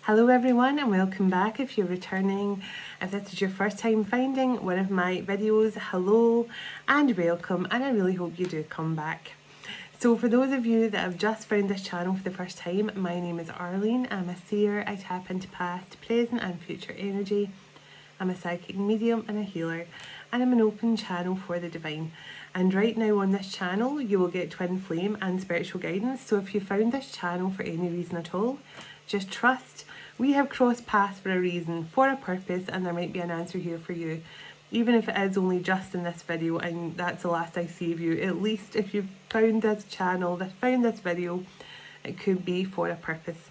Hello everyone and welcome back if you're returning. If this is your first time finding one of my videos, hello and welcome, and I really hope you do come back. So for those of you that have just found this channel for the first time, my name is Arlene. I'm a seer. I tap into past, present and future energy. I'm a psychic medium and a healer, and I'm an open channel for the divine. And right now on this channel you will get twin flame and spiritual guidance. So if you found this channel for any reason at all, just trust we have crossed paths for a reason, for a purpose, and there might be an answer here for you. Even if it is only just in this video and that's the last I see of you, at least if you've found this channel, found this video, it could be for a purpose.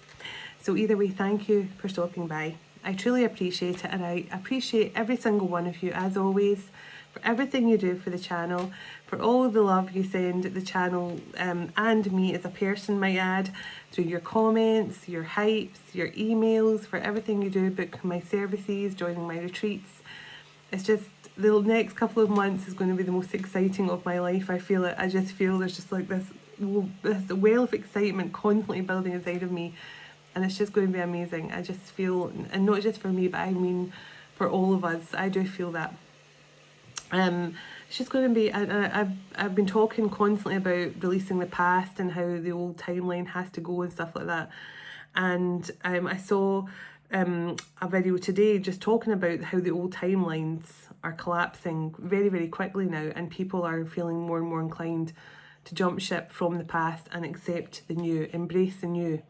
So either way, thank you for stopping by. I truly appreciate it, and I appreciate every single one of you as always, for everything you do for the channel, for all the love you send the channel and me as a person, might add, through your comments, your hypes, your emails, for everything you do, book my services, joining my retreats. It's just, the next couple of months is going to be the most exciting of my life. I feel it. I just feel there's just like this well of excitement constantly building inside of me, and it's just going to be amazing. I just feel, and not just for me, but I mean for all of us, I do feel that. It's just going to be, I've been talking constantly about releasing the past and how the old timeline has to go and stuff like that. And I saw a video today just talking about how the old timelines are collapsing very, very quickly now, and people are feeling more and more inclined to jump ship from the past and accept the new, embrace the new,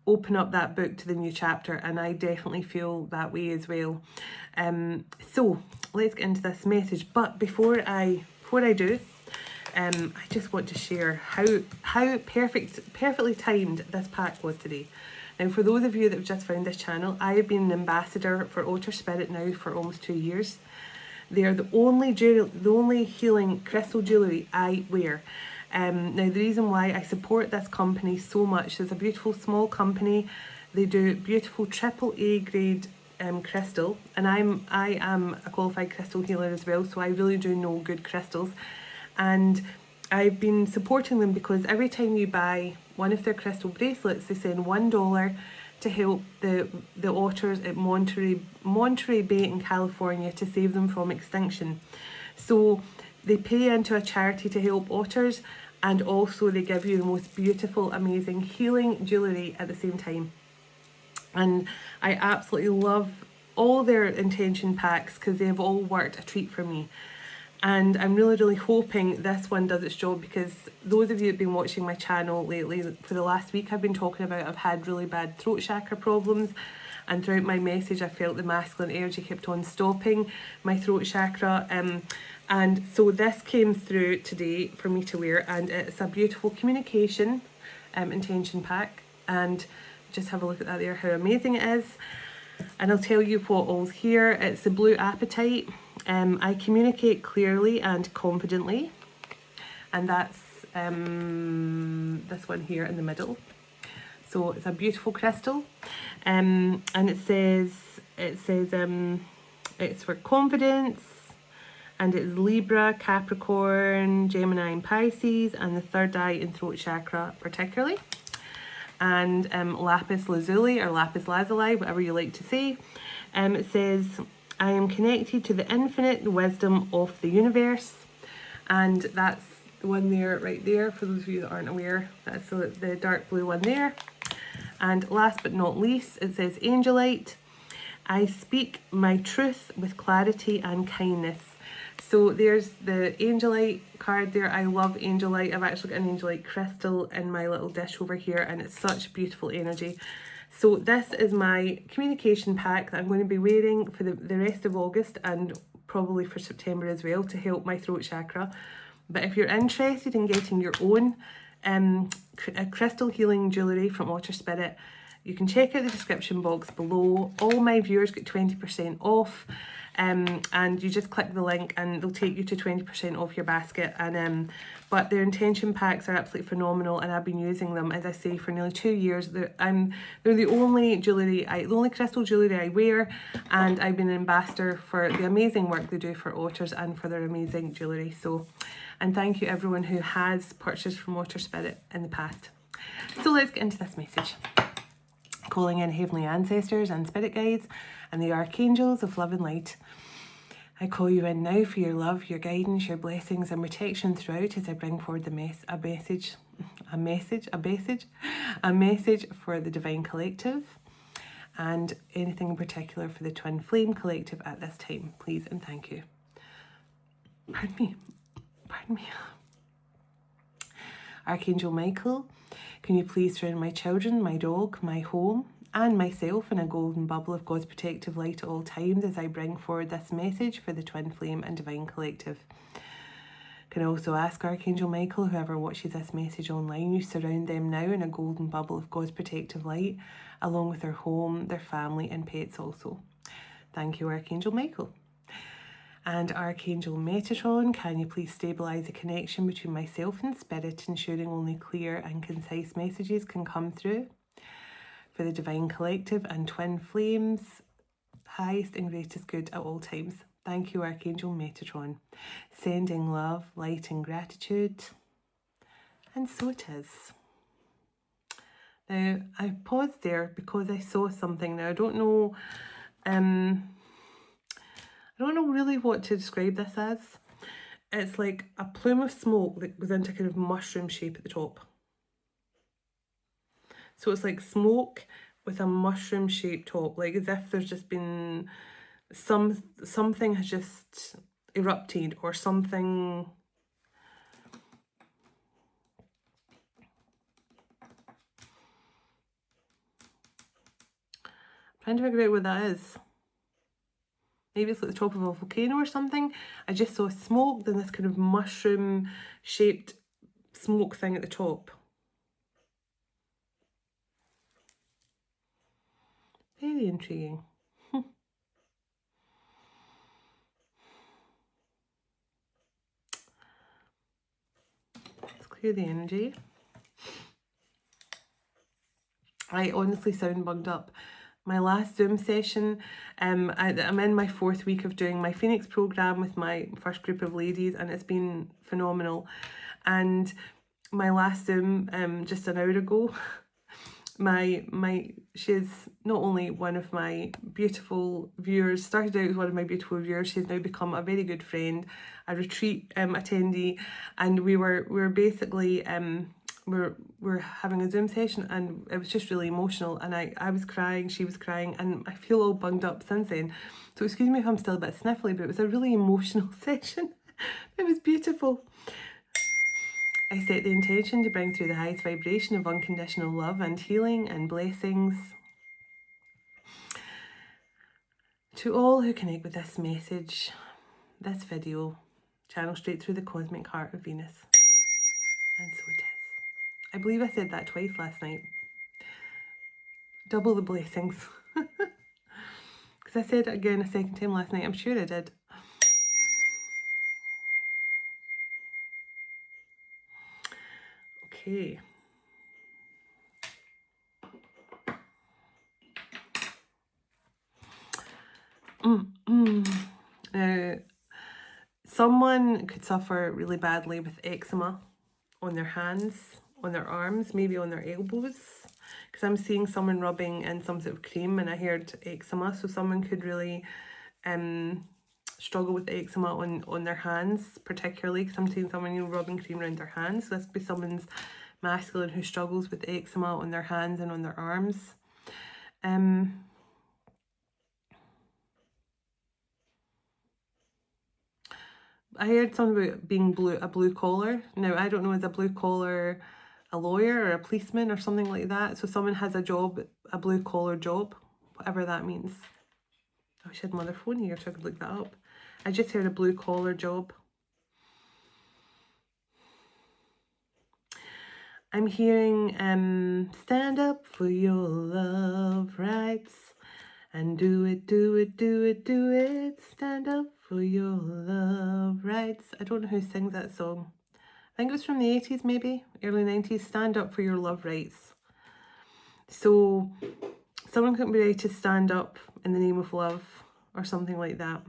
open up that book to the new chapter, and I definitely feel that way as well. So let's get into this message, but before I do, I just want to share how perfectly timed this pack was today. Now, for those of you that have just found this channel, I have been an ambassador for Otter Spirit now for almost 2 years. They are the only healing crystal jewellery I wear. Now, the reason why I support this company so much, is a beautiful small company. They do beautiful AAA grade crystal, and I am a qualified crystal healer as well, so I really do know good crystals. And I've been supporting them because every time you buy one of their crystal bracelets, they send $1 to help the otters at Monterey Bay in California, to save them from extinction. So they pay into a charity to help otters, and also they give you the most beautiful, amazing healing jewellery at the same time. And I absolutely love all their intention packs because they have all worked a treat for me. And I'm really, really hoping this one does its job, because those of you who've been watching my channel lately, for the last week I've been talking about I've had really bad throat chakra problems, and throughout my message I felt the masculine energy kept on stopping my throat chakra. And so this came through today for me to wear, and it's a beautiful communication intention pack, and just have a look at that there, how amazing it is. And I'll tell you what all's here. It's the blue apatite. I communicate clearly and confidently, and that's this one here in the middle. So it's a beautiful crystal, and it says it's for confidence, and it's Libra, Capricorn, Gemini and Pisces, and the third eye and throat chakra particularly. And lapis lazuli, or lapis lazuli, whatever you like to say. It says, I am connected to the infinite wisdom of the universe. And that's the one there, right there, for those of you that aren't aware. That's the dark blue one there. And last but not least, it says angelite. I speak my truth with clarity and kindness. So there's the angelite card there. I love angelite. I've actually got an angelite crystal in my little dish over here, and it's such beautiful energy. So this is my communication pack that I'm going to be wearing for the rest of August, and probably for September as well, to help my throat chakra. But if you're interested in getting your own crystal healing jewellery from Otter Spirit, you can check out the description box below. All my viewers get 20% off. And you just click the link and they'll take you to 20% off your basket. And but their intention packs are absolutely phenomenal, and I've been using them, as I say, for nearly 2 years. They're the only jewellery, the only crystal jewellery I wear, and I've been an ambassador for the amazing work they do for otters and for their amazing jewellery. So, and thank you everyone who has purchased from Otter Spirit in the past. So let's get into this message. calling in heavenly ancestors and spirit guides and the archangels of love and light. I call you in now for your love, your guidance, your blessings and protection throughout as I bring forward a message for the Divine Collective and anything in particular for the Twin Flame Collective at this time. Please and thank you. Pardon me. Archangel Michael, can you please surround my children, my dog, my home, and myself in a golden bubble of God's protective light at all times as I bring forward this message for the Twin Flame and Divine Collective. Can I also ask Archangel Michael, whoever watches this message online, you surround them now in a golden bubble of God's protective light, along with their home, their family, and pets also. Thank you, Archangel Michael. And Archangel Metatron, can you please stabilise the connection between myself and Spirit, ensuring only clear and concise messages can come through for the Divine Collective and Twin Flames, highest and greatest good at all times. Thank you, Archangel Metatron. Sending love, light and gratitude. And so it is. Now, I paused there because I saw something. Now, I don't know really what to describe this as. It's like a plume of smoke that goes into kind of mushroom shape at the top. So it's like smoke with a mushroom shaped top, like as if there's just been something has just erupted or something. I'm trying to figure out what that is. Maybe it's like the top of a volcano or something. I just saw smoke, then this kind of mushroom shaped smoke thing at the top. Very intriguing. Let's clear the energy. I honestly sound bugged up. My last Zoom session, I'm in my 4th week of doing my Phoenix program with my first group of ladies, and it's been phenomenal. And my last Zoom, just an hour ago, she's not only one of my beautiful viewers, started out as one of my beautiful viewers, she's now become a very good friend, a retreat attendee, and we were basically we're having a Zoom session, and it was just really emotional, and I was crying, she was crying, and I feel all bunged up since then, so excuse me if I'm still a bit sniffly, but it was a really emotional session. It was beautiful. I set the intention to bring through the highest vibration of unconditional love and healing and blessings to all who connect with this message, this video, channel straight through the cosmic heart of Venus. And so it is. I believe I said that twice last night. Double the blessings. Because I said it again a second time last night. I'm sure I did. Okay. Now, someone could suffer really badly with eczema on their hands, on their arms, maybe on their elbows, because I'm seeing someone rubbing in some sort of cream, and I heard eczema, so someone could really struggle with eczema on their hands, particularly because I'm seeing someone rubbing cream around their hands. So this could be someone's masculine who struggles with eczema on their hands and on their arms. I heard something about being a blue collar. Now, I don't know, is a blue collar a lawyer or a policeman or something like that? So someone has a job, a blue collar job, whatever that means. I wish I had my other phone here so I could look that up. I just heard a blue collar job. I'm hearing stand up for your love rights and do it, do it, do it, do it. Stand up for your love rights. I don't know who sings that song. I think it was from the 80s, maybe early 90s. Stand up for your love rights. So someone could be ready to stand up in the name of love or something like that.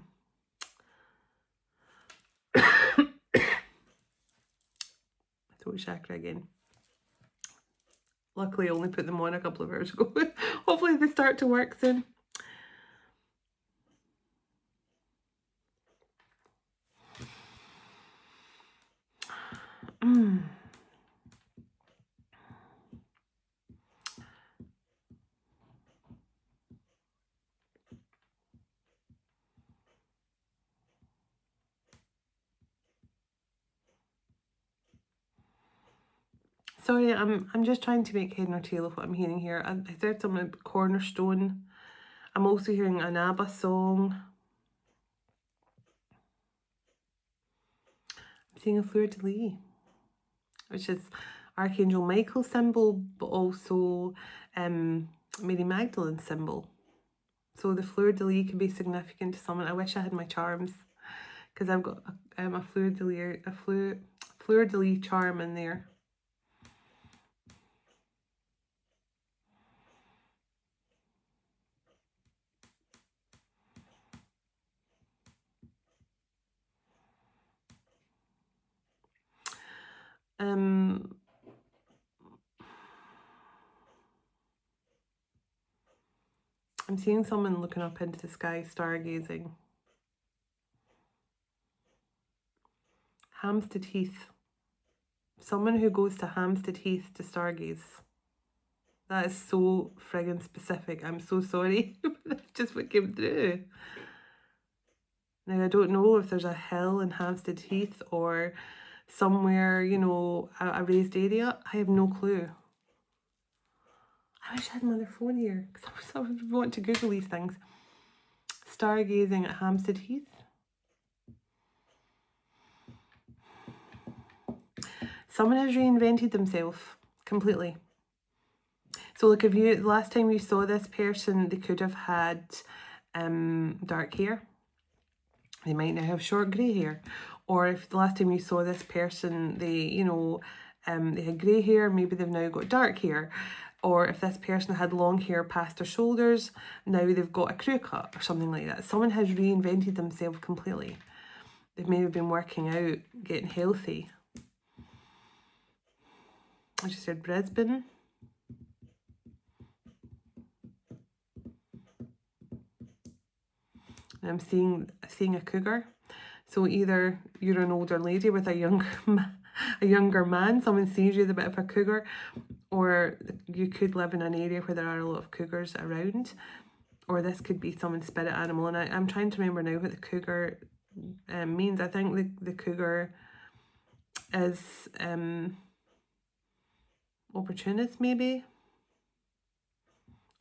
Throat chakra again. Luckily, I only put them on a couple of hours ago. Hopefully they start to work soon. Sorry, I'm just trying to make head nor tail of what I'm hearing here. I heard something about cornerstone. I'm also hearing an ABBA song. I'm seeing a fleur-de-lis, which is Archangel Michael's symbol, but also Mary Magdalene's symbol. So the fleur-de-lis can be significant to someone. I wish I had my charms, because I've got a fleur-de-lis charm in there. I'm seeing someone looking up into the sky, stargazing. Hampstead Heath. Someone who goes to Hampstead Heath to stargaze. That is so friggin' specific. I'm so sorry. That's just what came through. Now, I don't know if there's a hill in Hampstead Heath or somewhere, you know, a raised area. I have no clue. I wish I had my other phone here, because I would want to Google these things. Stargazing at Hampstead Heath. Someone has reinvented themselves completely. So like, if you, the last time you saw this person, they could have had dark hair. They might now have short grey hair. Or if the last time you saw this person, they, you know, they had grey hair, maybe they've now got dark hair. Or if this person had long hair past their shoulders, now they've got a crew cut or something like that. Someone has reinvented themselves completely. They've maybe been working out, getting healthy. I just said Brisbane. I'm seeing a cougar. So either you're an older lady with a younger man, someone sees you as a bit of a cougar, or you could live in an area where there are a lot of cougars around, or this could be someone's spirit animal. And I'm trying to remember now what the cougar means. I think the cougar is opportunist, maybe,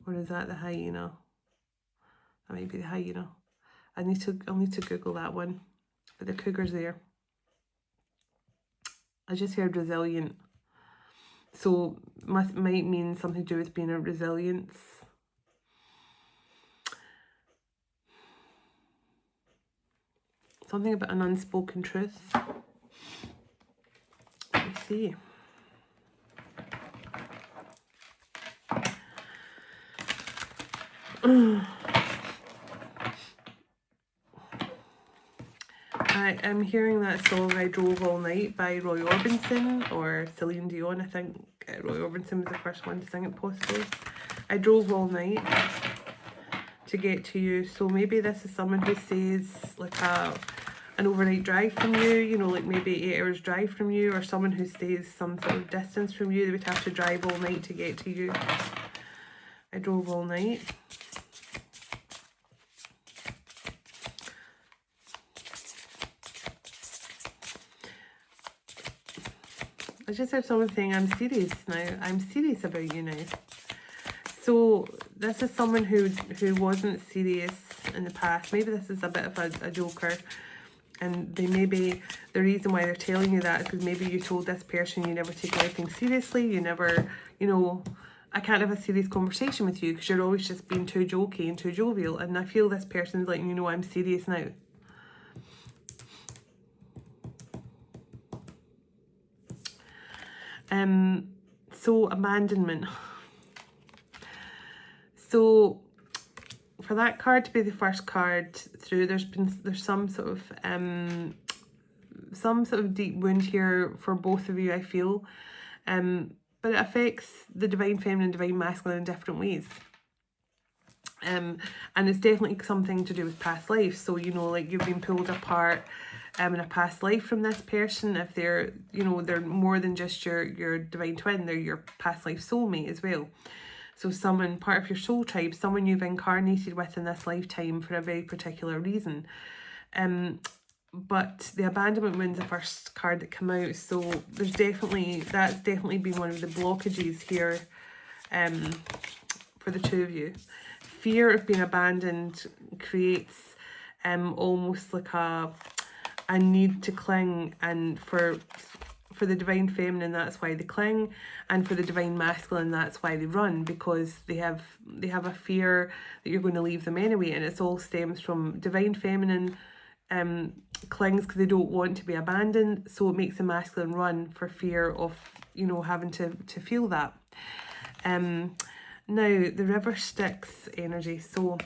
or is that the hyena? That might be the hyena. I'll need to Google that one. But the cougar's there. I just heard resilient. So might mean something to do with being a resilience. Something about an unspoken truth. Let me see. I am hearing that song I Drove All Night by Roy Orbison or Celine Dion. I think Roy Orbison was the first one to sing it, possibly. I drove all night to get to you. So maybe this is someone who stays like an overnight drive from you, you know, like maybe 8 hours drive from you, or someone who stays some sort of distance from you. They would have to drive all night to get to you. I drove all night. I just heard someone saying, I'm serious now. I'm serious about you now. So this is someone who wasn't serious in the past. Maybe this is a bit of a joker. And they maybe, the reason why they're telling you that is because maybe you told this person you never take anything seriously. You never, you know, I can't have a serious conversation with you because you're always just being too jokey and too jovial. And I feel this person's letting you know, I'm serious now. So abandonment. So for that card to be the first card through, there's some sort of deep wound here for both of you, I feel. but it affects the divine feminine, divine masculine in different ways. And it's definitely something to do with past life. So, you know, like you've been pulled apart in a past life from this person. If they're, you know, they're more than just your divine twin, they're your past life soulmate as well. So someone, part of your soul tribe, someone you've incarnated with in this lifetime for a very particular reason. But the abandonment wound's the first card that came out. So that's definitely been one of the blockages here for the two of you. Fear of being abandoned creates almost like a need to cling, and for the divine feminine, that's why they cling, and for the divine masculine, that's why they run, because they have a fear that you're going to leave them anyway. And it all stems from divine feminine clings because they don't want to be abandoned, so it makes the masculine run for fear of, you know, having to feel that. Now, the river Styx energy. So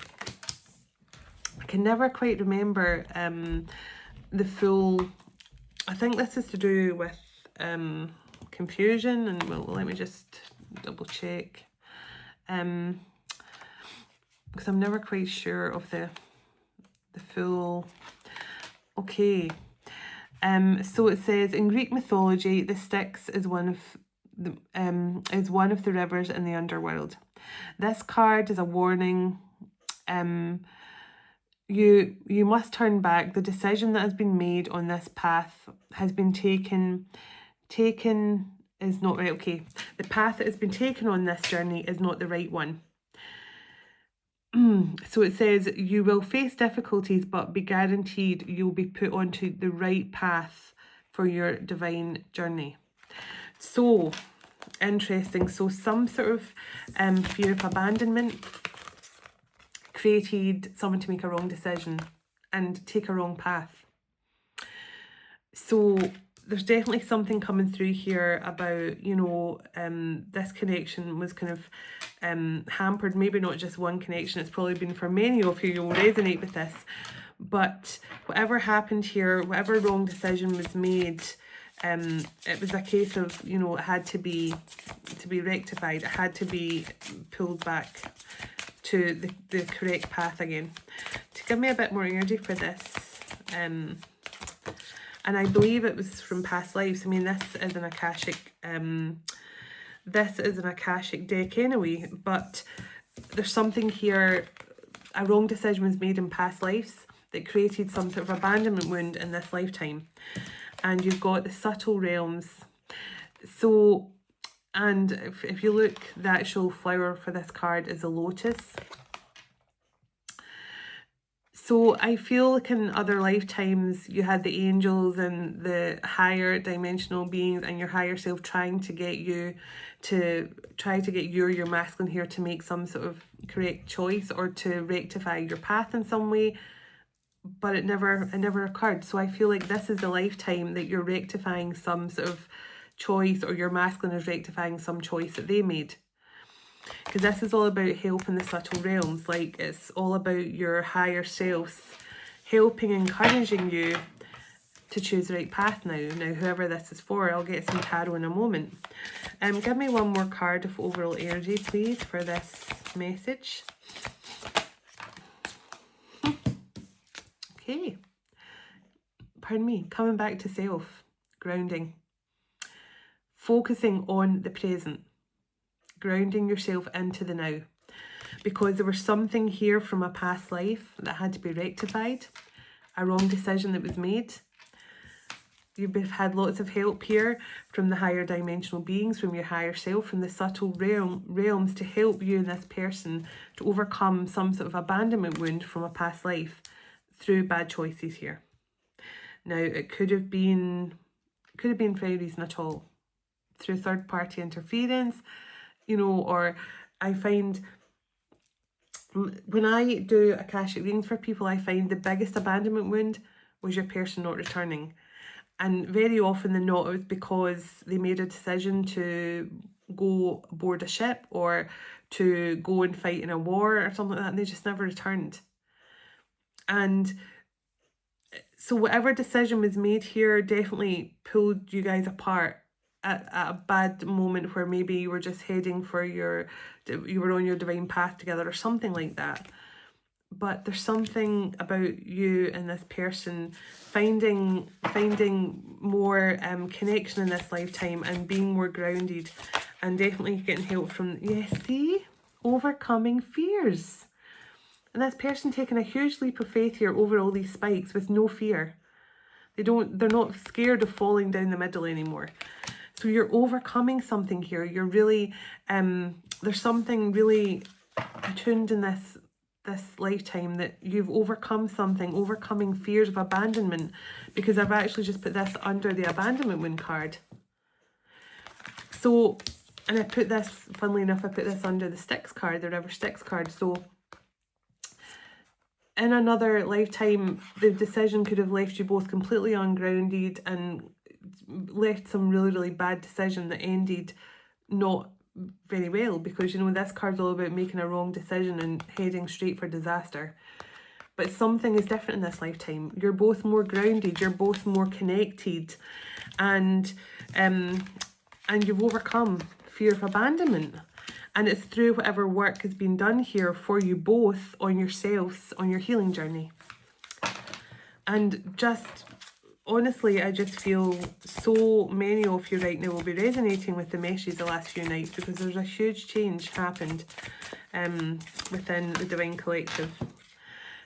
I can never quite remember the full... I think this is to do with confusion, and well, let me just double check. Because I'm never quite sure of the full... Okay. So it says, in Greek mythology, the Styx is one of the rivers in the underworld. This card is a warning. You must turn back. The decision that has been made on this path has been taken is not right. Okay, the path that has been taken on this journey is not the right one. So it says, you will face difficulties, but be guaranteed you'll be put onto the right path for your divine journey. So interesting. So some sort of fear of abandonment created someone to make a wrong decision and take a wrong path. So there's definitely something coming through here about, you know, this connection was kind of hampered. Maybe not just one connection, it's probably been for many of you. You'll resonate with this. But whatever happened here, whatever wrong decision was made, it was a case of, you know, it had to be rectified. It had to be pulled back to the correct path again. To give me a bit more energy for this, and I believe it was from past lives. I mean, this is an Akashic deck anyway, but there's something here, a wrong decision was made in past lives that created some sort of abandonment wound in this lifetime. And you've got the subtle realms. So, and if you look, the actual flower for this card is a lotus. So I feel like in other lifetimes you had the angels and the higher dimensional beings and your higher self trying to get you to your masculine here to make some sort of correct choice or to rectify your path in some way, but it never occurred. So I feel like this is the lifetime that you're rectifying some sort of choice, or your masculine is rectifying some choice that they made. Because this is all about helping the subtle realms. Like, it's all about your higher selves helping, encouraging you to choose the right path now. Now, whoever this is for, I'll get some tarot in a moment. Give me one more card of overall energy, please, for this message. Okay. Pardon me. Coming back to self. Grounding. Focusing on the present. Grounding yourself into the now, because there was something here from a past life that had to be rectified, a wrong decision that was made. You've had lots of help here from the higher dimensional beings, from your higher self, from the subtle realms to help you and this person to overcome some sort of abandonment wound from a past life through bad choices here. Now, it could have been for any reason at all, through third party interference, you know, or I find when I do Akashic readings for people, I find the biggest abandonment wound was your person not returning. And very often than not, it was because they made a decision to go aboard a ship or to go and fight in a war or something like that, and they just never returned. And so whatever decision was made here definitely pulled you guys apart at a bad moment where maybe you were just heading for you were on your divine path together or something like that. But there's something about you and this person finding more connection in this lifetime and being more grounded, and definitely getting help from, see, overcoming fears. And this person taking a huge leap of faith here over all these spikes with no fear. They're not scared of falling down the middle anymore. So you're overcoming something here. You're really, there's something really attuned in this lifetime that you've overcome something, overcoming fears of abandonment, because I've actually just put this under the abandonment wound card. So, and I put this, funnily enough, I put this under the Styx card, the River Styx card. So in another lifetime, the decision could have left you both completely ungrounded and left some really, really bad decision that ended not very well, because, you know, this card's all about making a wrong decision and heading straight for disaster. But something is different in this lifetime. You're both more grounded, you're both more connected, and you've overcome fear of abandonment. And it's through whatever work has been done here for you both on yourselves, on your healing journey. And just, honestly, I just feel so many of you right now will be resonating with the messages the last few nights, because there's a huge change happened within the Divine Collective.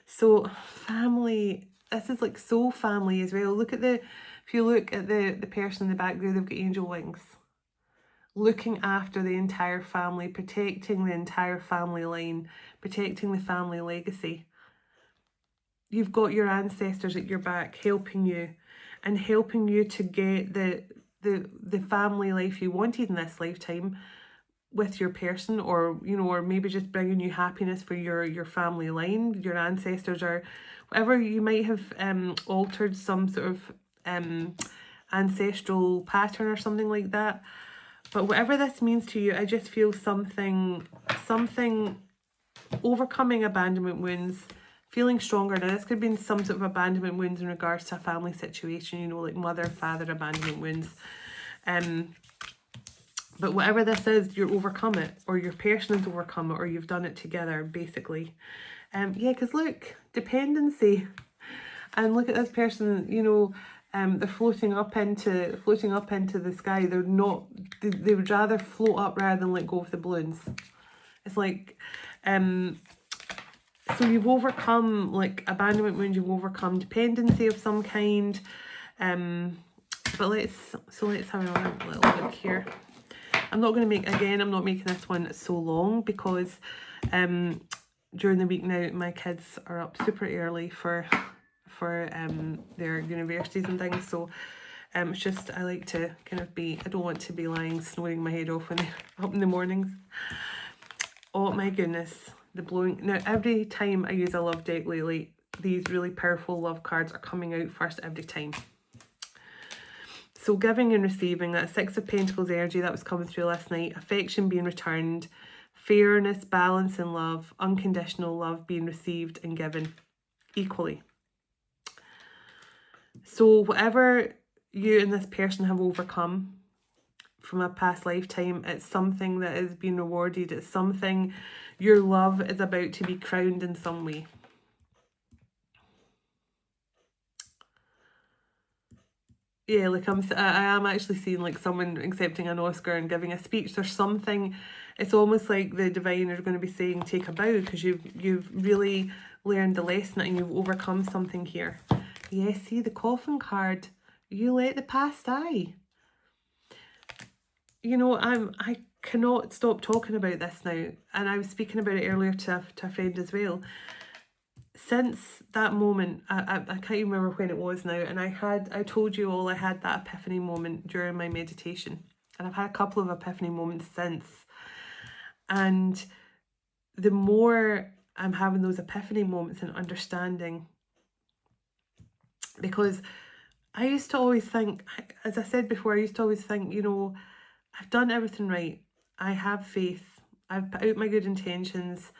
So family, this is like so family as well. Look at if you look at the person in the back there, they've got angel wings. Looking after the entire family, protecting the entire family line, protecting the family legacy. You've got your ancestors at your back helping you, and helping you to get the family life you wanted in this lifetime with your person, or, you know, or maybe just bringing you happiness for your family line. Your ancestors, or whatever, you might have altered some sort of ancestral pattern or something like that. But whatever this means to you, I just feel something overcoming abandonment wounds, feeling stronger. Now, this could be some sort of abandonment wounds in regards to a family situation, you know, like mother, father abandonment wounds. But whatever this is, you've overcome it, or your person has overcome it, or you've done it together, basically. Yeah, because look, dependency. And look at this person, you know, they're floating up into the sky. They're not, they would rather float up rather than let go of the balloons. It's like, so you've overcome like abandonment wounds, you've overcome dependency of some kind. But let's have a little look here. I'm not making this one so long, because during the week now my kids are up super early for their universities and things, so it's just, I like to kind of I don't want to be lying snoring my head off when they're up in the mornings. Oh my goodness, the blowing. Now every time I use a love deck lately, these really powerful love cards are coming out first every time. So giving and receiving, that Six of Pentacles energy that was coming through last night, affection being returned, fairness, balance in love, unconditional love being received and given equally. So whatever you and this person have overcome from a past lifetime, it's something that is being rewarded. It's something, your love is about to be crowned in some way. Yeah, like I am actually seeing like someone accepting an Oscar and giving a speech. There's something, it's almost like the divine are going to be saying take a bow, because you've really learned the lesson and you've overcome something here. Yeah, see the coffin card. You let the past die. You know, I cannot stop talking about this now, and I was speaking about it earlier to a friend as well. Since that moment, I can't even remember when it was now, and I told you all I had that epiphany moment during my meditation, and I've had a couple of epiphany moments since. And the more I'm having those epiphany moments and understanding, because I used to always think, as I said before, I used to always think, you know, I've done everything right. I have faith. I've put out my good intentions.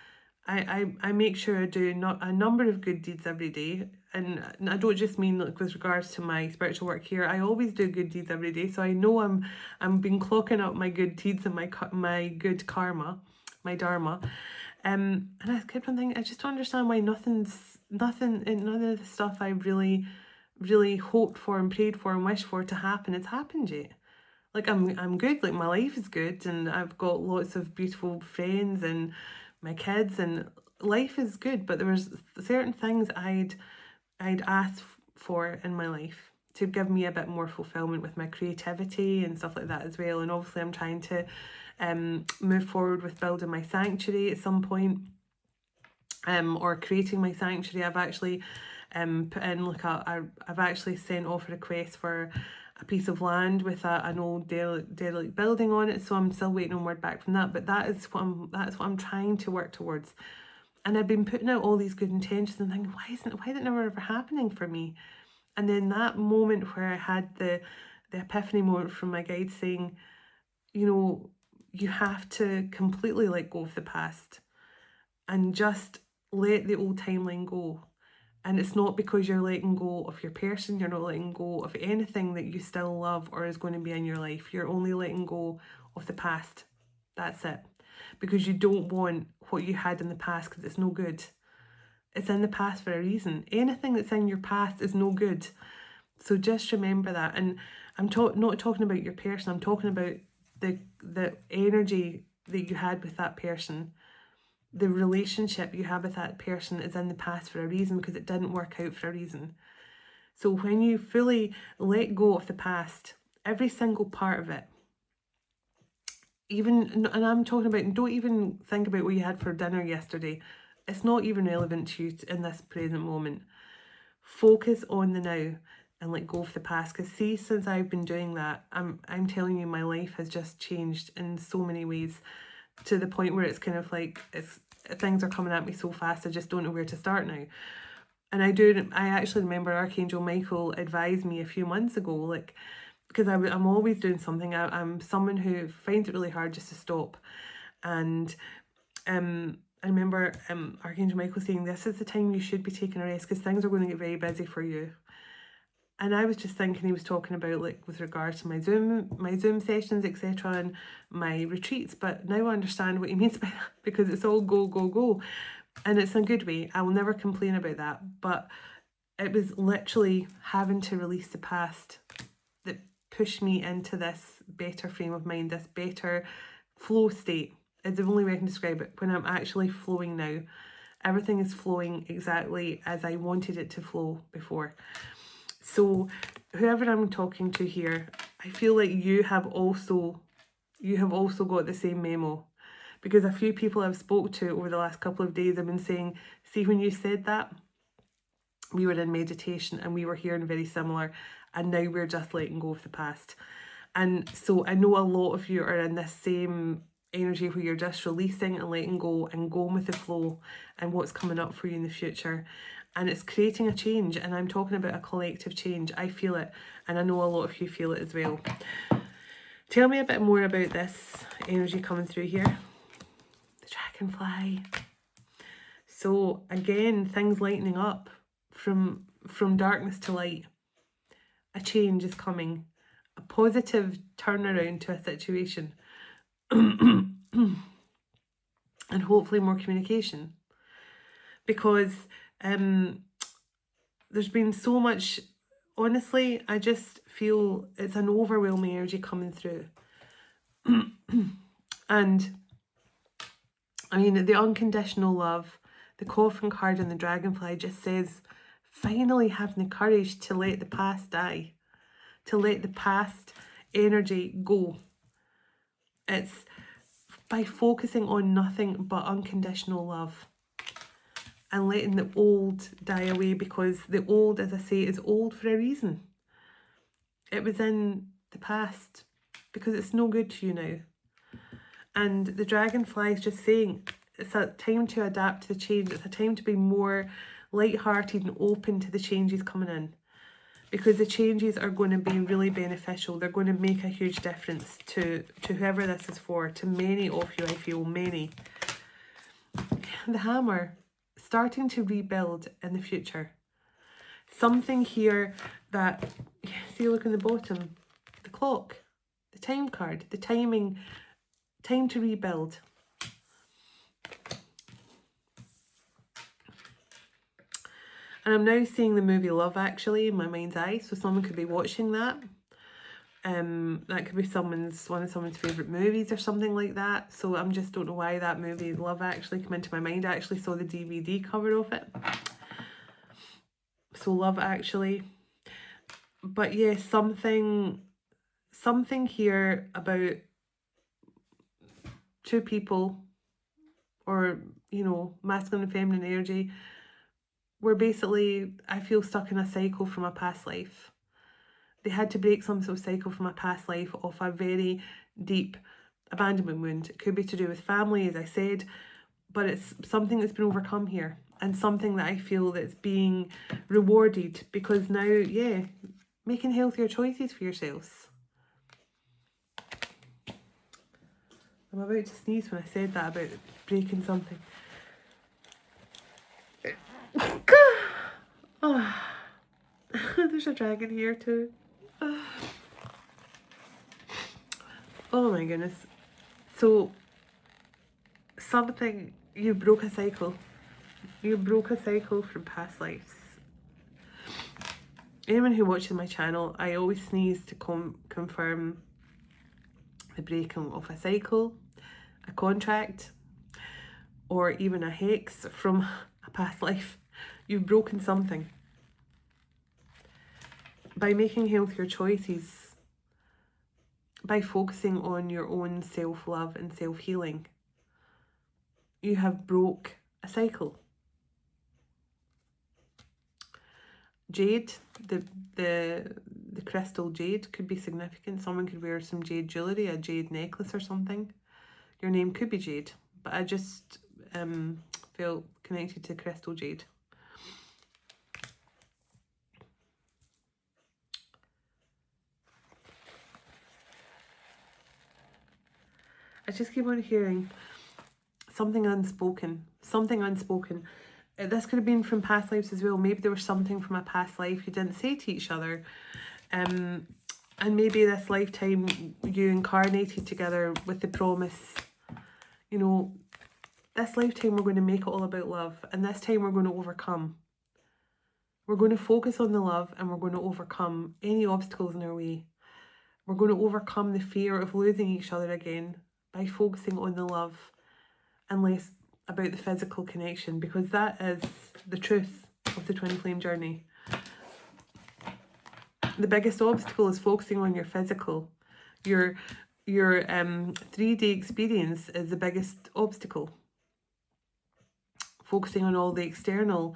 I make sure I do a number of good deeds every day. and I don't just mean like with regards to my spiritual work here. I always do good deeds every day, so I know I'm been clocking up my good deeds and my good karma, my dharma. And I kept on thinking, I just don't understand why none of the stuff I really hoped for and prayed for and wished for to happen, it's happened yet. Like I'm good, like my life is good, and I've got lots of beautiful friends and my kids, and life is good, but there was certain things I'd asked for in my life to give me a bit more fulfillment with my creativity and stuff like that as well. And obviously I'm trying to move forward with building my sanctuary at some point, or creating my sanctuary. I've actually put in like I've actually sent off a request for a piece of land with an old derelict building on it, so I'm still waiting on word back from that. But that's what I'm trying to work towards. And I've been putting out all these good intentions and thinking, why is it never ever happening for me? And then that moment where I had the epiphany moment from my guide saying, you know, you have to completely let go of the past and just let the old timeline go. And it's not because you're letting go of your person, you're not letting go of anything that you still love or is going to be in your life. You're only letting go of the past. That's it. Because you don't want what you had in the past, because it's no good. It's in the past for a reason. Anything that's in your past is no good. So just remember that. And I'm not talking about your person, I'm talking about the energy that you had with that person. The relationship you have with that person is in the past for a reason, because it didn't work out for a reason. So when you fully let go of the past, every single part of it, even, and I'm talking about, don't even think about what you had for dinner yesterday. It's not even relevant to you in this present moment. Focus on the now and let go of the past. Because see, since I've been doing that, I'm telling you, my life has just changed in so many ways, to the point where it's kind of like things are coming at me so fast, I just don't know where to start now. And I actually remember Archangel Michael advised me a few months ago, like, because I'm always doing something. I'm someone who finds it really hard just to stop. And I remember Archangel Michael saying, this is the time you should be taking a rest, because things are going to get very busy for you. And I was just thinking he was talking about, like, with regards to my Zoom sessions, etc., and my retreats. But now I understand what he means by that, because it's all go, go, go. And it's in a good way. I will never complain about that. But it was literally having to release the past that pushed me into this better frame of mind, this better flow state. Is the only way I can describe it. When I'm actually flowing now, everything is flowing exactly as I wanted it to flow before. So whoever I'm talking to here, I feel like you have also got the same memo, because a few people I've spoke to over the last couple of days have been saying, see, when you said that, we were in meditation and we were hearing very similar, and now we're just letting go of the past. And so I know a lot of you are in this same energy where you're just releasing and letting go and going with the flow and what's coming up for you in the future. And it's creating a change, and I'm talking about a collective change. I feel it, and I know a lot of you feel it as well. Tell me a bit more about this energy coming through here. The dragonfly. So again, things lightening up from darkness to light. A change is coming. A positive turnaround to a situation. And hopefully more communication. Because there's been so much, honestly, I just feel it's an overwhelming energy coming through. And I mean, the unconditional love, the coffin card and the dragonfly just says, finally having the courage to let the past die, to let the past energy go. It's by focusing on nothing but unconditional love and letting the old die away, because the old, as I say, is old for a reason. It was in the past because it's no good to you now. And the dragonfly is just saying it's a time to adapt to the change. It's a time to be more light-hearted and open to the changes coming in, because the changes are going to be really beneficial. They're going to make a huge difference to whoever this is for, to many of you, I feel, many. The hammer, starting to rebuild in the future. something here that, see, look in the bottom, the clock, the time card, the timing, time to rebuild. And I'm now seeing the movie Love Actually in my mind's eye, so someone could be watching that. That could be one of someone's favourite movies or something like that. So I just don't know why that movie Love Actually came into my mind. I actually saw the DVD cover of it. So Love Actually. But yeah, something here about two people, or, you know, masculine and feminine energy, were basically, I feel, stuck in a cycle from a past life. They had to break some sort of cycle from a past life of a very deep abandonment wound. It could be to do with family, as I said, but it's something that's been overcome here, and something that I feel that's being rewarded, because now, yeah, making healthier choices for yourselves. I'm about to sneeze when I said that about breaking something. Oh, there's a dragon here too. Oh my goodness. So, something, you broke a cycle. You broke a cycle from past lives. Anyone who watches my channel, I always sneeze to confirm the breaking of a cycle, a contract, or even a hex from a past life. You've broken something. By making healthier choices, by focusing on your own self-love and self-healing, you have broke a jade, the crystal jade could be significant. Someone could wear some jade jewellery, a jade necklace or something. Your name could be Jade, but I just felt connected to crystal jade. I just keep on hearing something unspoken, something unspoken. This could have been from past lives as well. Maybe there was something from a past life you didn't say to each other. And maybe this lifetime you incarnated together with the promise, you know, this lifetime we're going to make it all about love, and this time we're going to overcome. We're going to focus on the love, and we're going to overcome any obstacles in our way. We're going to overcome the fear of losing each other again by focusing on the love and less about the physical connection, because that is the truth of the twin flame journey. The biggest obstacle is focusing on your physical. Your 3D experience is the biggest obstacle. Focusing on all the external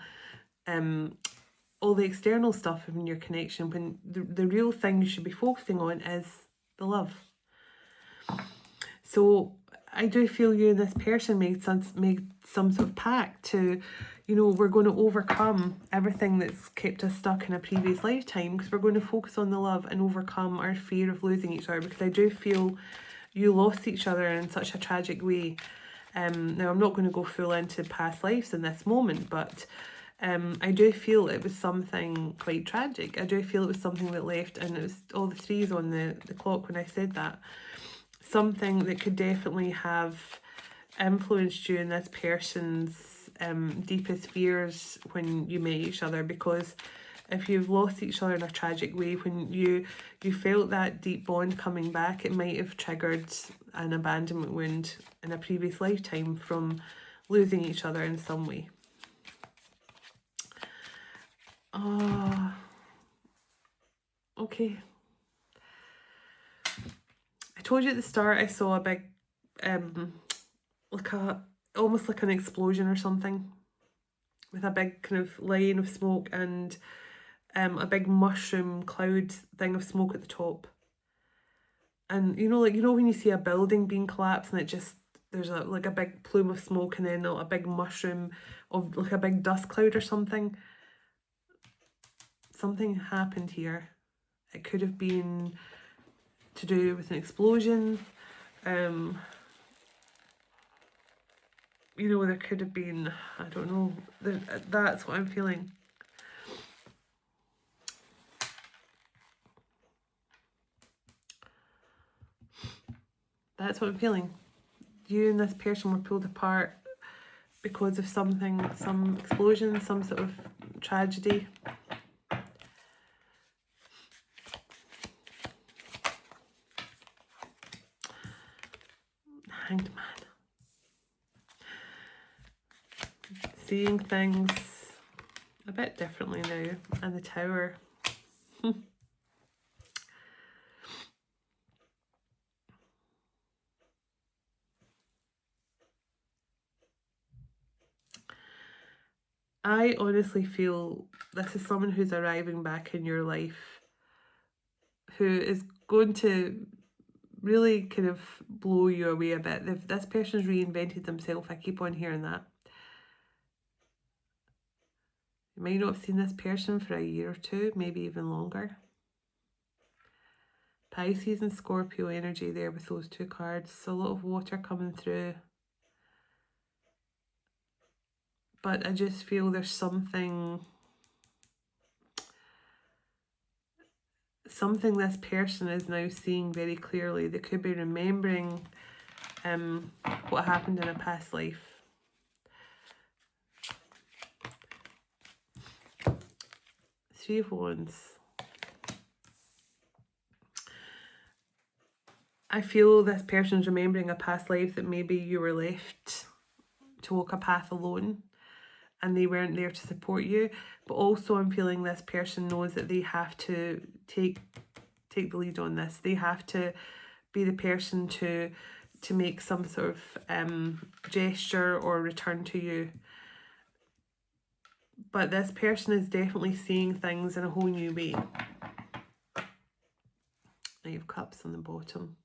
stuff in your connection, when the real thing you should be focusing on is the love. So I do feel you and this person made some sort of pact to, you know, we're going to overcome everything that's kept us stuck in a previous lifetime, because we're going to focus on the love and overcome our fear of losing each other, because I do feel you lost each other in such a tragic way. Now, I'm not going to go full into past lives in this moment, but I do feel it was something quite tragic. I do feel it was something that left, and it was all the threes on the clock when I said that. Something that could definitely have influenced you in this person's deepest fears when you met each other, because if you've lost each other in a tragic way, when you felt that deep bond coming back, it might have triggered an abandonment wound in a previous lifetime from losing each other in some way. Oh, okay. I told you at the start I saw a big, almost like an explosion or something, with a big kind of line of smoke and a big mushroom cloud thing of smoke at the top. And you know when you see a building being collapsed and it just, there's a big plume of smoke and then a big mushroom of like a big dust cloud or something. Something happened here. It could have been to do with an explosion. You know, there could have been, I don't know, that's what I'm feeling. That's what I'm feeling. You and this person were pulled apart because of something, some explosion, some sort of tragedy. Hanged Man. Seeing things a bit differently now. And the Tower. I honestly feel this is someone who's arriving back in your life who is going to really kind of blow you away a bit. If this person's reinvented themselves, I keep on hearing that. You might not have seen this person for a year or two, maybe even longer. Pisces and Scorpio energy there with those two cards. So a lot of water coming through. But I just feel there's something this person is now seeing very clearly. They could be remembering what happened in a past life. Three of Wands. I feel this person's remembering a past life that maybe you were left to walk a path alone and they weren't there to support you. But also I'm feeling this person knows that they have to take the lead on this. They have to be the person to make some sort of gesture or return to you. But this person is definitely seeing things in a whole new way. Knight of Cups on the bottom.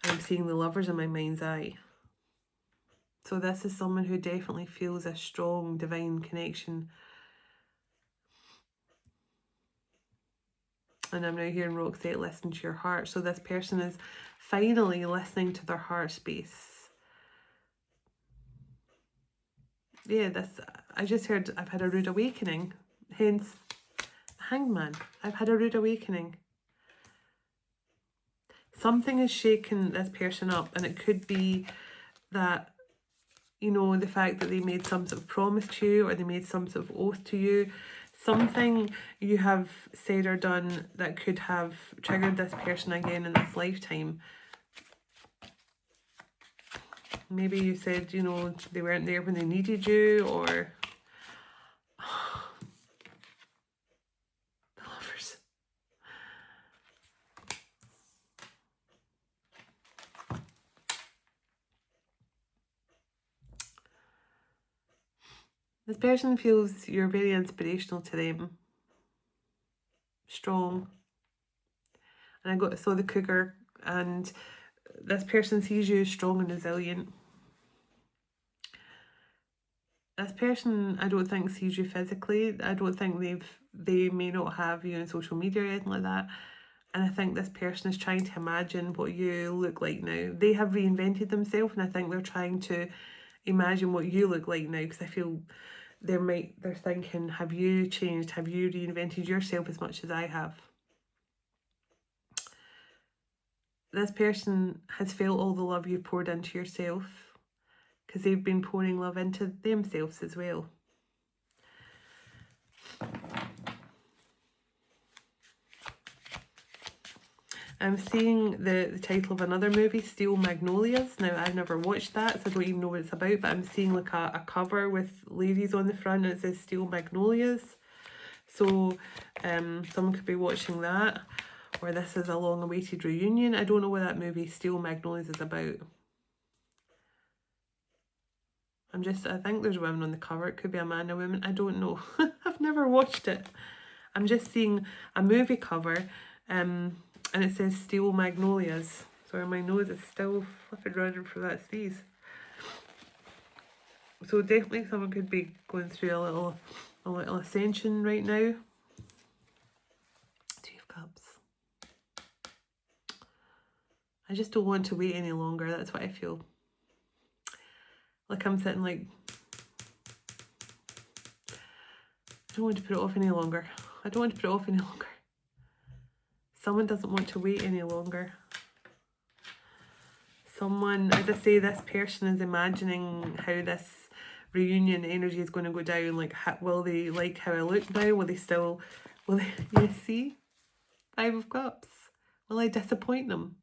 I'm seeing the Lovers in my mind's eye. So this is someone who definitely feels a strong divine connection. And I'm now hearing Roxette, listen to your heart. So this person is finally listening to their heart space. Yeah, I just heard I've had a rude awakening. Hence, Hanged Man. I've had a rude awakening. Something is shaking this person up, and it could be that, you know, the fact that they made some sort of promise to you, or they made some sort of oath to you. Something you have said or done that could have triggered this person again in this lifetime. Maybe you said, you know, they weren't there when they needed you, or the Lovers. This person feels you're very inspirational to them. Strong. And I saw the Cougar, and this person sees you strong and resilient. This person, I don't think, sees you physically. I don't think they may not have you on social media or anything like that. And I think this person is trying to imagine what you look like now. They have reinvented themselves, and I think they're trying to imagine what you look like now, because I feel they're thinking, have you changed? Have you reinvented yourself as much as I have? This person has felt all the love you've poured into yourself, because they've been pouring love into themselves as well. I'm seeing the title of another movie, Steel Magnolias. Now, I've never watched that, so I don't even know what it's about, but I'm seeing like a cover with ladies on the front, and it says Steel Magnolias. So someone could be watching that, or this is a long-awaited reunion. I don't know what that movie Steel Magnolias is about. I think there's women on the cover. It could be a man or woman. I don't know. I've never watched it. I'm just seeing a movie cover, and it says Steel Magnolias. Sorry, my nose is still flipping around for that sneeze. So definitely someone could be going through a little ascension right now. Two of Cups. I just don't want to wait any longer. That's what I feel. Like I'm sitting like, I don't want to put it off any longer. I don't want to put it off any longer. Someone doesn't want to wait any longer. Someone, as I say, this person is imagining how this reunion energy is going to go down. Like, will they like how I look now? Will they still, will they, you see? 5 of Cups. Will I disappoint them?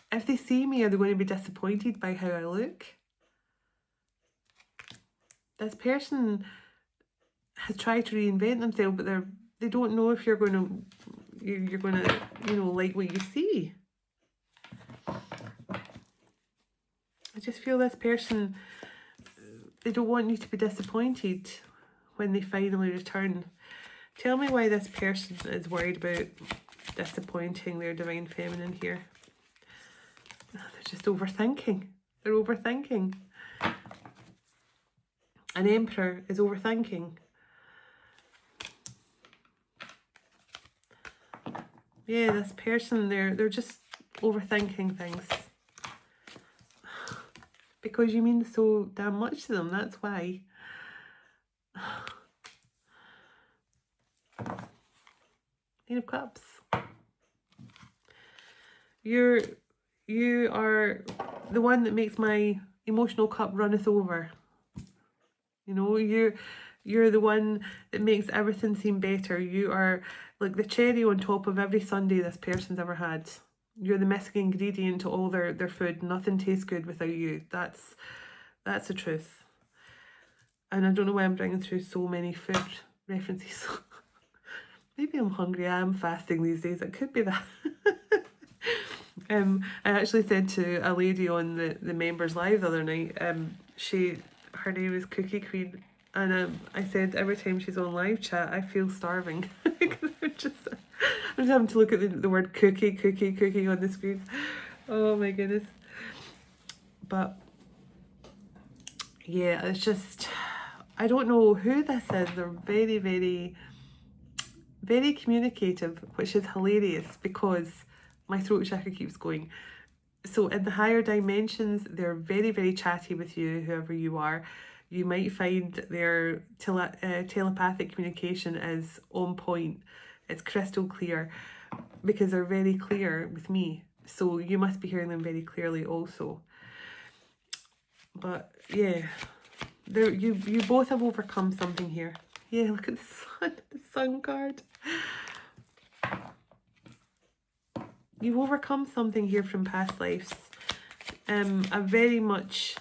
If they see me, are they going to be disappointed by how I look? This person has tried to reinvent themselves, but they don't know if you're going to, you know, like what you see. I just feel this person, they don't want you to be disappointed when they finally return. Tell me why this person is worried about disappointing their divine feminine here. They're just overthinking. They're overthinking. An Emperor is overthinking. Yeah, this person, they're just overthinking things. Because you mean so damn much to them, that's why. Eight of Cups. You are the one that makes my emotional cup runneth over. You know, you're the one that makes everything seem better. You are like the cherry on top of every sundae this person's ever had. You're the missing ingredient to all their food. Nothing tastes good without you. That's the truth. And I don't know why I'm bringing through so many food references. Maybe I'm hungry. I am fasting these days. It could be that. I actually said to a lady on the members live the other night, her name is Cookie Queen, and I said every time she's on live chat I feel starving. I'm just having to look at the word cookie on the screen. Oh my goodness. But yeah, it's just, I don't know who this is. They're very, very, very communicative, which is hilarious because my throat chakra keeps going. So in the higher dimensions, they're very, very chatty with you, whoever you are. You might find their telepathic communication is on point. It's crystal clear because they're very clear with me. So you must be hearing them very clearly also. But yeah, you both have overcome something here. Yeah, look at the sun card. You've overcome something here from past lives. A very much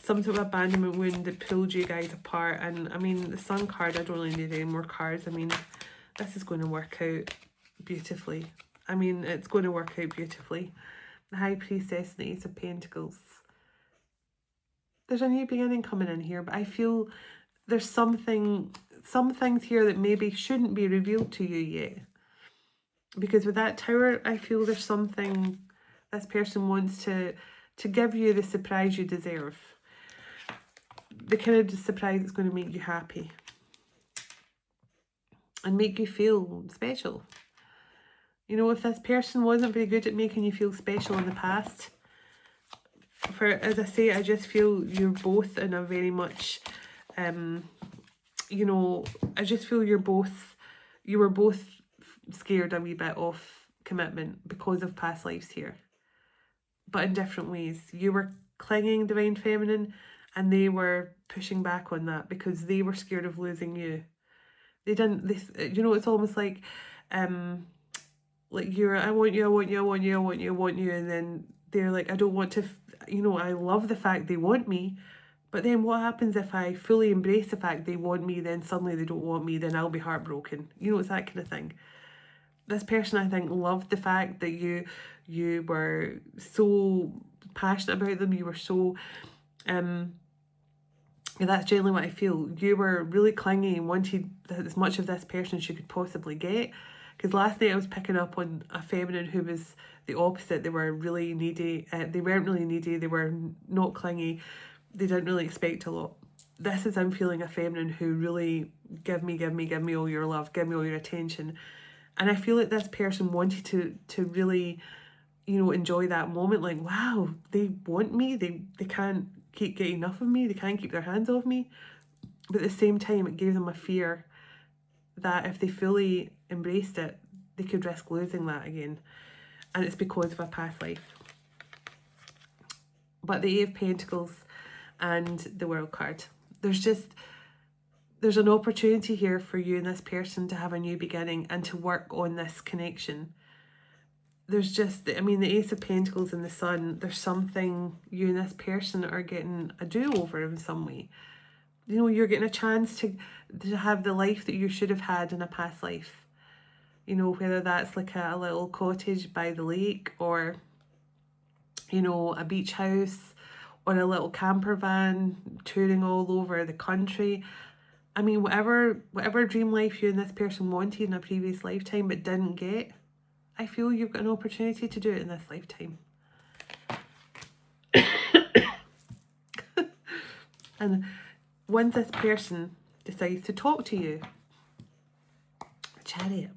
some sort of abandonment wound that pulled you guys apart. And I mean, the sun card, I don't really need any more cards. I mean, this is going to work out beautifully. I mean, it's going to work out beautifully. The High Priestess and the Ace of Pentacles. There's a new beginning coming in here, but I feel there's some things here that maybe shouldn't be revealed to you yet. Because with that Tower, I feel there's something this person wants to give you the surprise you deserve. The kind of surprise that's going to make you happy. And make you feel special. You know, if this person wasn't very good at making you feel special in the past, as I say, I just feel you're both in a very much, you know, I just feel you were both scared a wee bit of commitment because of past lives here, but in different ways. You were clinging divine feminine and they were pushing back on that because they were scared of losing you. They didn't, you know, it's almost like you're, I want you, and then they're like, I don't want to, you know, I love the fact they want me, but then what happens if I fully embrace the fact they want me, then suddenly they don't want me, then I'll be heartbroken. You know, it's that kind of thing. This person, I think, loved the fact that you were so passionate about them. You were so, that's generally what I feel. You were really clingy and wanted as much of this person as you could possibly get. Because last night I was picking up on a feminine who was the opposite. They were really needy. They weren't really needy. They were not clingy. They didn't really expect a lot. This is, I'm feeling, a feminine who really give me all your love, give me all your attention. And I feel like this person wanted to really, you know, enjoy that moment. Like, wow, they want me. They can't get enough of me. They can't keep their hands off me. But at the same time, it gave them a fear that if they fully embraced it, they could risk losing that again. And it's because of a past life. But the Eight of Pentacles and the World card. There's an opportunity here for you and this person to have a new beginning and to work on this connection. There's just, I mean, the Ace of Pentacles and the Sun, there's something you and this person are getting a do-over in some way. You know, you're getting a chance to have the life that you should have had in a past life. You know, whether that's like a little cottage by the lake, or, you know, a beach house, or a little camper van touring all over the country. I mean, whatever dream life you and this person wanted in a previous lifetime but didn't get, I feel you've got an opportunity to do it in this lifetime. And once this person decides to talk to you, Chariot,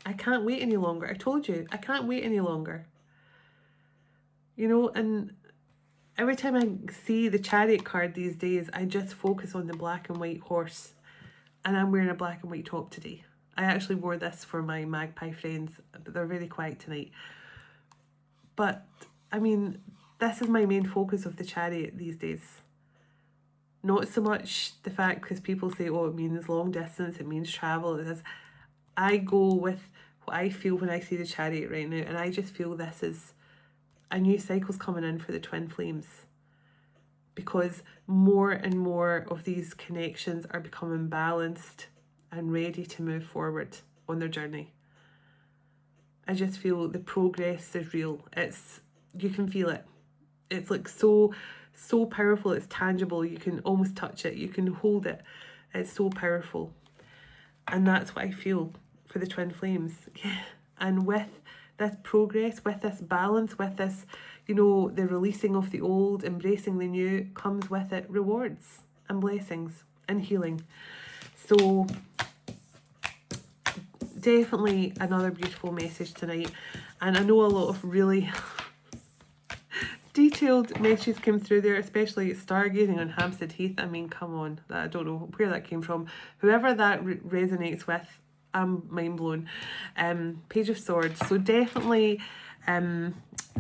I can't wait any longer. I told you, I can't wait any longer. You know, and every time I see the Chariot card these days, I just focus on the black and white horse. And I'm wearing a black and white top today. I actually wore this for my magpie friends, but they're very quiet tonight. But, I mean, this is my main focus of the Chariot these days. Not so much the fact, because people say, oh, it means long distance, it means travel. It is. I go with what I feel when I see the Chariot right now, and I just feel this is a new cycle's coming in for the twin flames. Because more and more of these connections are becoming balanced and ready to move forward on their journey. I just feel the progress is real. You can feel it. It's like so powerful. It's tangible. You can almost touch it. You can hold it. It's so powerful. And that's what I feel for the twin flames. And with this progress, with this balance, with this, you know, the releasing of the old, embracing the new, comes with it rewards and blessings and healing. So definitely another beautiful message tonight. And I know a lot of really detailed messages came through there, especially stargazing on Hampstead Heath. I mean, come on, I don't know where that came from. Whoever that resonates with, I'm mind blown. Page of Swords. So definitely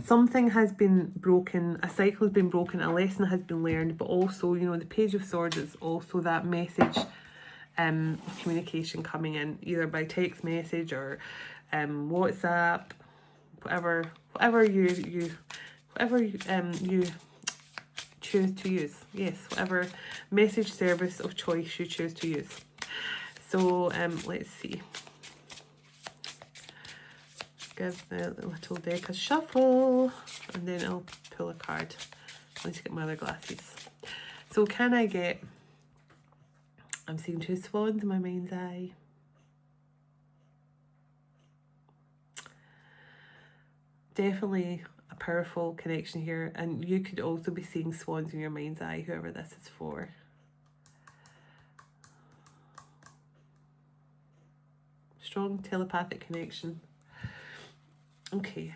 something has been broken, a cycle has been broken, a lesson has been learned, but also, you know, the Page of Swords is also that message communication coming in, either by text message or WhatsApp, whatever you choose to use. Yes, whatever message service of choice you choose to use. So let's see. Give the little deck a shuffle, and then I'll pull a card. I need to get my other glasses. So can I get, I'm seeing two swans in my mind's eye. Definitely a powerful connection here, and you could also be seeing swans in your mind's eye, whoever this is for. Strong telepathic connection. Okay.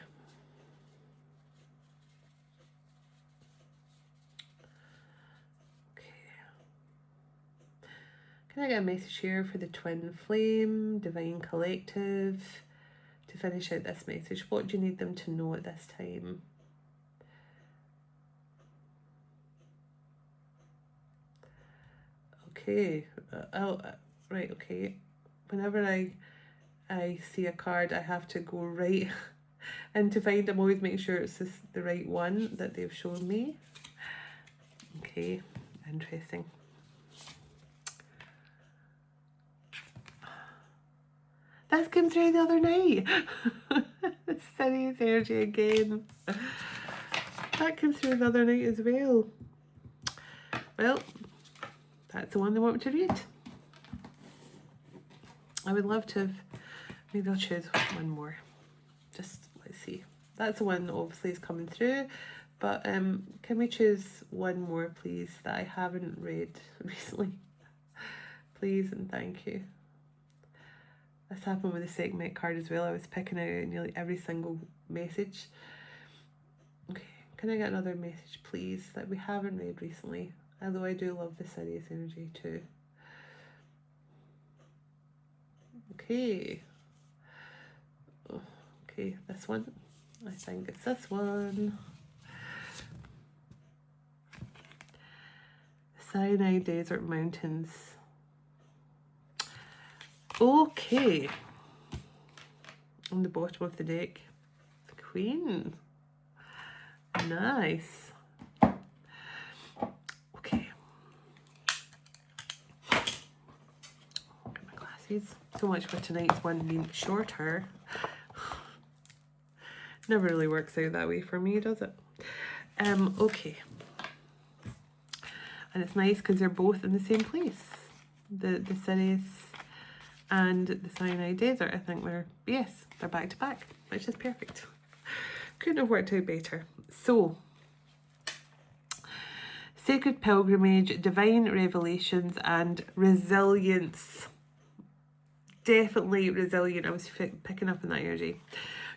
Can I get a message here for the twin flame, divine collective, to finish out this message? What do you need them to know at this time? Okay. Right, okay. Whenever I see a card, I have to go right and to find, I'm always making sure it's the right one that they've shown me. Okay, interesting. This came through the other night. Sirius energy again. That came through the other night as well. Well, that's the one they want me to read. I would love to have, maybe I'll choose one more. Just, let's see. That's the one that obviously is coming through. But can we choose one more, please, that I haven't read recently? Please and thank you. This happened with the segment card as well. I was picking out nearly every single message. Okay, can I get another message, please, that we haven't read recently? Although I do love the Sirius energy too. Okay. Oh, okay, this one. I think it's this one. Sinai Desert Mountains. Okay. On the bottom of the deck, the Queen. Nice. Okay. Get my glasses. So much for tonight's one being shorter. Never really works out that way for me, does it? Okay. And it's nice because they're both in the same place. The Sirius and the Sinai Desert. I think they're back to back, which is perfect. Couldn't have worked out better. So, sacred pilgrimage, divine revelations, and resilience. Definitely resilient. I was picking up on that energy.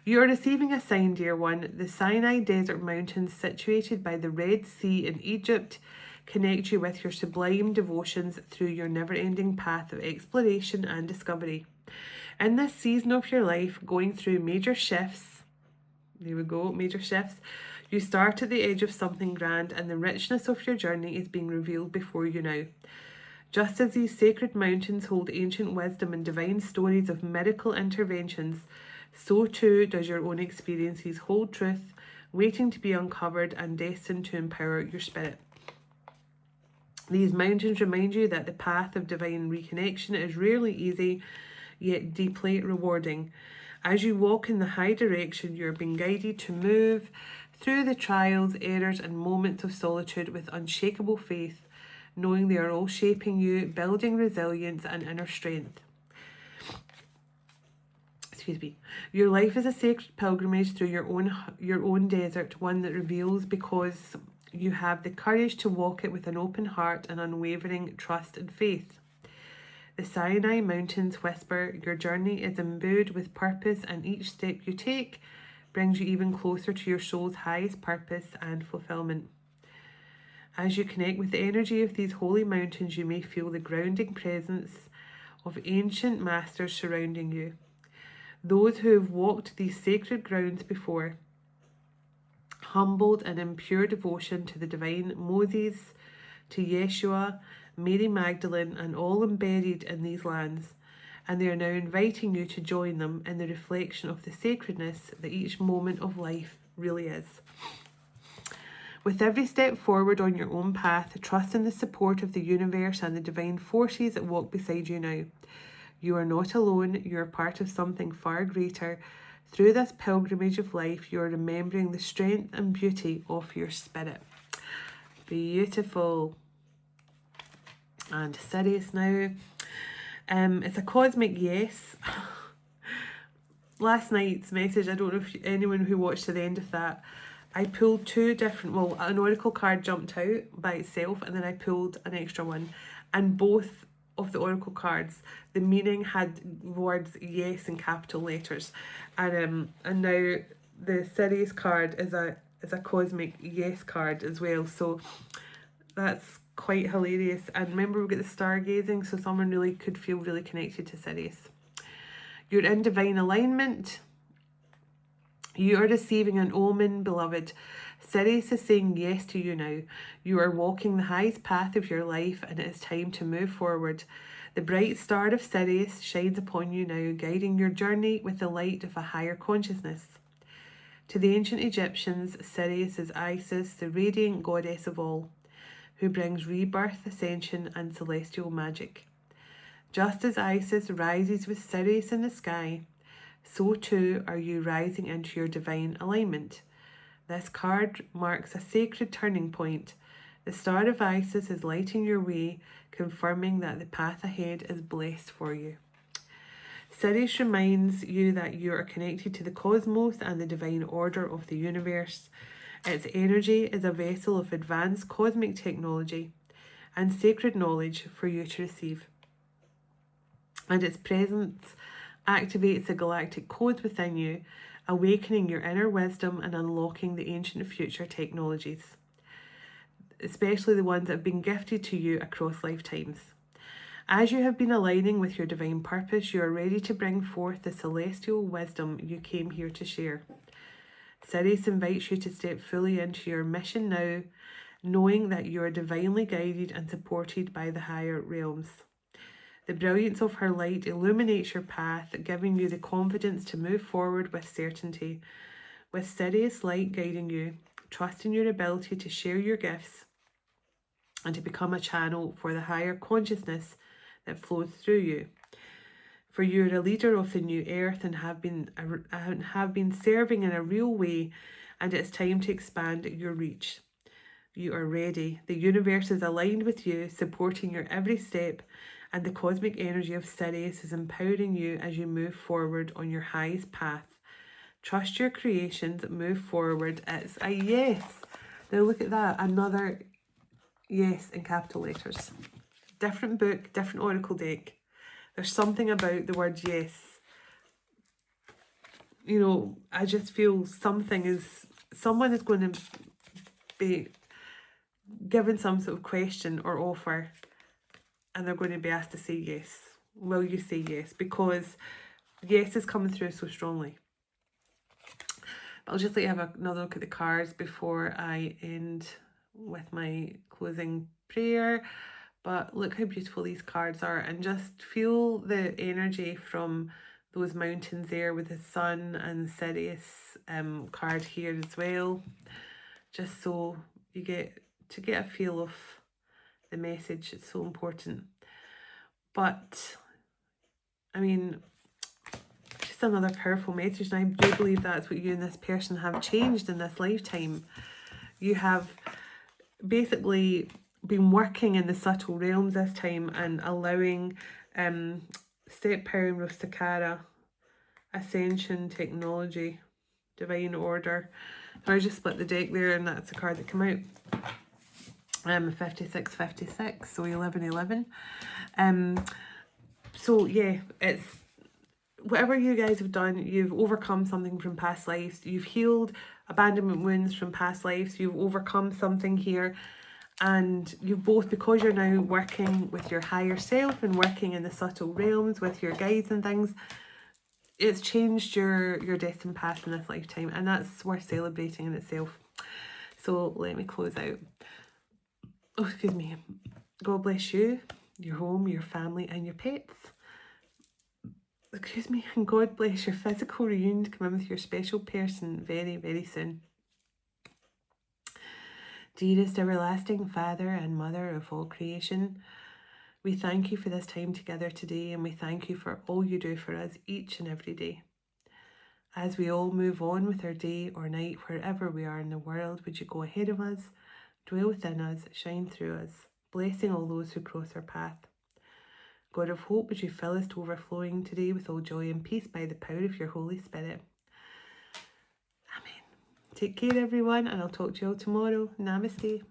You are receiving a sign, dear one. The Sinai Desert Mountains, situated by the Red Sea in Egypt, connect you with your sublime devotions through your never-ending path of exploration and discovery. In this season of your life, going through major shifts, there we go, major shifts, you start at the edge of something grand, and the richness of your journey is being revealed before you now. Just as these sacred mountains hold ancient wisdom and divine stories of miracle interventions, so too does your own experiences hold truth, waiting to be uncovered and destined to empower your spirit. These mountains remind you that the path of divine reconnection is rarely easy, yet deeply rewarding. As you walk in the high direction, you're being guided to move through the trials, errors, and moments of solitude with unshakable faith, knowing they are all shaping you, building resilience and inner strength. Your life is a sacred pilgrimage through your own desert, one that reveals because you have the courage to walk it with an open heart and unwavering trust and faith. The Sinai Mountains whisper, your journey is imbued with purpose, and each step you take brings you even closer to your soul's highest purpose and fulfillment. As you connect with the energy of these holy mountains, you may feel the grounding presence of ancient masters surrounding you. Those who have walked these sacred grounds before, humbled and in pure devotion to the divine Moses, to Yeshua, Mary Magdalene, and all embedded in these lands, and they are now inviting you to join them in the reflection of the sacredness that each moment of life really is. With every step forward on your own path, trust in the support of the universe and the divine forces that walk beside you now. You are not alone, you are part of something far greater. Through this pilgrimage of life, you are remembering the strength and beauty of your spirit. Beautiful. And Sirius now. It's a cosmic yes. Last night's message, I don't know if anyone who watched to the end of that, I pulled two different, an oracle card jumped out by itself, and then I pulled an extra one, and both of the oracle cards, the meaning had words yes in capital letters, and now the Sirius card is a cosmic yes card as well, so that's quite hilarious. And remember, we've got the stargazing, so someone really could feel really connected to Sirius. You're in divine alignment. You are receiving an omen, beloved. Sirius is saying yes to you now. You are walking the highest path of your life, and it is time to move forward. The bright star of Sirius shines upon you now, guiding your journey with the light of a higher consciousness. To the ancient Egyptians, Sirius is Isis, the radiant goddess of all, who brings rebirth, ascension, and celestial magic. Just as Isis rises with Sirius in the sky, so too are you rising into your divine alignment. This card marks a sacred turning point. The star of Isis is lighting your way, confirming that the path ahead is blessed for you. Sirius reminds you that you are connected to the cosmos and the divine order of the universe. Its energy is a vessel of advanced cosmic technology and sacred knowledge for you to receive. And its presence activates the galactic codes within you, awakening your inner wisdom and unlocking the ancient future technologies, especially the ones that have been gifted to you across lifetimes. As you have been aligning with your divine purpose, you are ready to bring forth the celestial wisdom you came here to share. Sirius invites you to step fully into your mission now, knowing that you are divinely guided and supported by the higher realms. The brilliance of her light illuminates your path, giving you the confidence to move forward with certainty. With Sirius light guiding you, trust in your ability to share your gifts and to become a channel for the higher consciousness that flows through you. For you are a leader of the new earth and have been serving in a real way, and it's time to expand your reach. You are ready. The universe is aligned with you, supporting your every step, and the cosmic energy of Sirius is empowering you as you move forward on your highest path. Trust your creations, move forward. It's a yes. Now look at that, another yes in capital letters. Different book, different oracle deck. There's something about the word yes. You know, I just feel someone is going to be given some sort of question or offer, and they're going to be asked to say yes. Will you say yes? Because yes is coming through so strongly. But I'll just let you have another look at the cards before I end with my closing prayer. But look how beautiful these cards are, and just feel the energy from those mountains there with the sun and the Sirius card here as well, just so you get a feel of the message. It's so important. But I mean, just another powerful message, and I do believe that's what you and this person have changed in this lifetime. You have basically been working in the subtle realms this time and allowing step power and Rustakara, ascension, technology, divine order. So I just split the deck there, and that's the card that came out. 5656, so 1111. So yeah, it's whatever you guys have done, you've overcome something from past lives, you've healed abandonment wounds from past lives, you've overcome something here, and you've both, because you're now working with your higher self and working in the subtle realms with your guides and things, it's changed your destined path in this lifetime, and that's worth celebrating in itself. So let me close out. Oh, excuse me. God bless you, your home, your family, and your pets. Excuse me. And God bless your physical reunion to come in with your special person very, very soon. Dearest everlasting Father and Mother of all creation, we thank you for this time together today, and we thank you for all you do for us each and every day. As we all move on with our day or night, wherever we are in the world, would you go ahead of us, dwell within us, shine through us, blessing all those who cross our path. God of hope, would you fill us to overflowing today with all joy and peace by the power of your Holy Spirit. Amen. Take care, everyone, and I'll talk to you all tomorrow. Namaste.